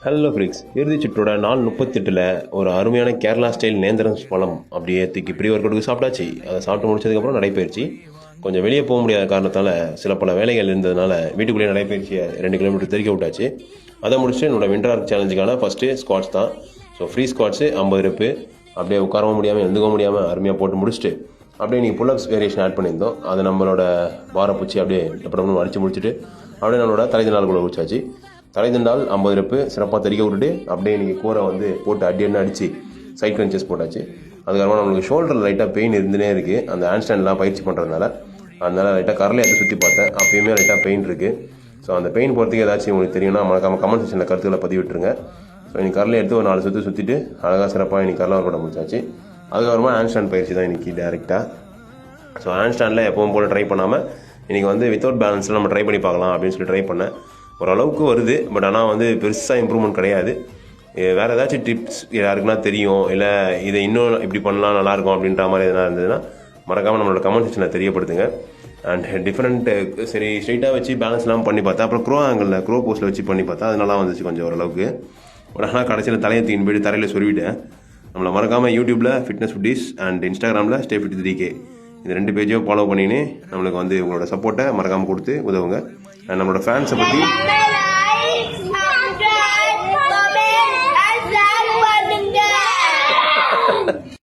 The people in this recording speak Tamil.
ஹலோ ஃப்ரிக்ஸ், இறுதி சுற்றோட நாள் 38ல் ஒரு அருமையான கேரளா ஸ்டைல் நேந்திரன் பழம் அப்படியே தூக்கி ப்ரீ ஒர்க் அவுட்டுக்கு சாப்பிட்டாச்சு. அதை சாப்பிட்டு முடிச்சதுக்கப்புறம் நடைப்பயிற்சி. கொஞ்சம் வெளியே போக முடியாத காரணத்தால் சில பல வேலைகள் இருந்ததுனால வீட்டுக்குள்ளேயே நடைப்பயிற்சியை 2 கிலோமீட்டர் தெறிக்க விட்டாச்சு. அதை முடிச்சுட்டு என்னோட விண்டர் சேலஞ்சுக்கான ஃபஸ்ட்டு ஸ்குவாட்ஸ் தான். ஸோ ஃப்ரீ ஸ்குவாட்ஸு 50 ரெப்பு அப்படியே உட்காரவும் முடியாமல் எழுந்துக்கவும் முடியாமல் அருமையாக போட்டு முடிச்சுட்டு அப்படியே நீங்கள் புல்லப்ஸ் வேரியேஷன் ஆட் பண்ணியிருந்தோம். அதை நம்மளோட பாரப்பூச்சி அப்படியே எப்படமும் அடித்து முடிச்சுட்டு அப்படியே நம்மளோட தலைதினால்குள்ளே வச்சாச்சு. தலைதண்டால் 50 ரெப்பு சிறப்பாக தெறிக்க விட்டுட்டு அப்படியே இன்றைக்கி கூரை வந்து போட்டு அடி அடித்து சைட் கிரன்ச்சஸ் போட்டாச்சு. அதுக்கப்புறமா நம்மளுக்கு ஷோல்டரில் லைட்டாக பெயின் இருந்துனே இருக்குது, அந்த ஹேண்ட் ஸ்டாண்ட்லாம் பயிற்சி பண்ணுறதுனால. அதனால் லைட்டாக கரலை எடுத்து சுற்றி பார்த்தேன், அப்பயுமே லைட்டாக பெயின் இருக்குது. ஸோ அந்த பெயின் போகிறதுக்கு ஏதாச்சும் உங்களுக்கு தெரியும்னா மறக்காமல் கமெண்ட் செக்ஷனில் கருத்துக்களை பதிவிட்டுருங்க. ஸோ இன்றைக்கி கரலை எடுத்து ஒரு 4 சுற்றிட்டு அழகாக சிறப்பாக இன்றைக்கி கரலை ஒர்க் முடிச்சாச்சு. அதுக்கப்புறமா ஹேண்ட் ஸ்டாண்ட் பயிற்சி தான் இன்றைக்கி டேரெக்டாக. ஸோ ஹேண்ட் ஸ்டாண்டில் எப்பவும் போல் ட்ரை பண்ணாமல் இன்றைக்கி வந்து வித்தவுட் பேலன்ஸில் நம்ம ட்ரை பண்ணி பார்க்கலாம் அப்படின்னு சொல்லி ட்ரை பண்ணேன். ஓரளவுக்கு வருது, பட் ஆனால் வந்து பெருசாக இம்ப்ரூவ்மெண்ட் கிடையாது. வேறு ஏதாச்சும் டிப்ஸ் யாருக்குன்னா தெரியும், இல்லை இதை இன்னும் இப்படி பண்ணலாம் நல்லாயிருக்கும் அப்படின்ற மாதிரி எதனா இருந்ததுன்னா மறக்காமல் நம்மளோட கமெண்ட் செக்ஷனில் தெரியப்படுத்துங்க. அண்ட் டிஃப்ரெண்ட்டு சரி ஸ்ட்ரைட்டாக வச்சு பேலன்ஸ்லாம் பண்ணி பார்த்தேன். அப்புறம் க்ரோ போஸ்ட்டில் வச்சு பண்ணி பார்த்தா அது நல்லா வந்துச்சு கொஞ்சம் ஓரளவுக்கு. பட் ஆனால் கடைசியில் தலையை தூக்கின்னு போய்ட்டு தரையில் சொருவிட்டேன். நம்மளை மறக்காமல் யூடியூப்பில் ஃபிட்னஸ் ஃபுட்டீஸ் அண்ட் இன்ஸ்டாகிராமில் ஸ்டே ஃபிட் 3K இந்த 2 பேஜையும் ஃபாலோ பண்ணின்னு நம்மளுக்கு வந்து உங்களோட சப்போர்ட்டை மறக்காமல் கொடுத்து உதவுங்க. நம்மளோட ஃபேன்ஸை பற்றி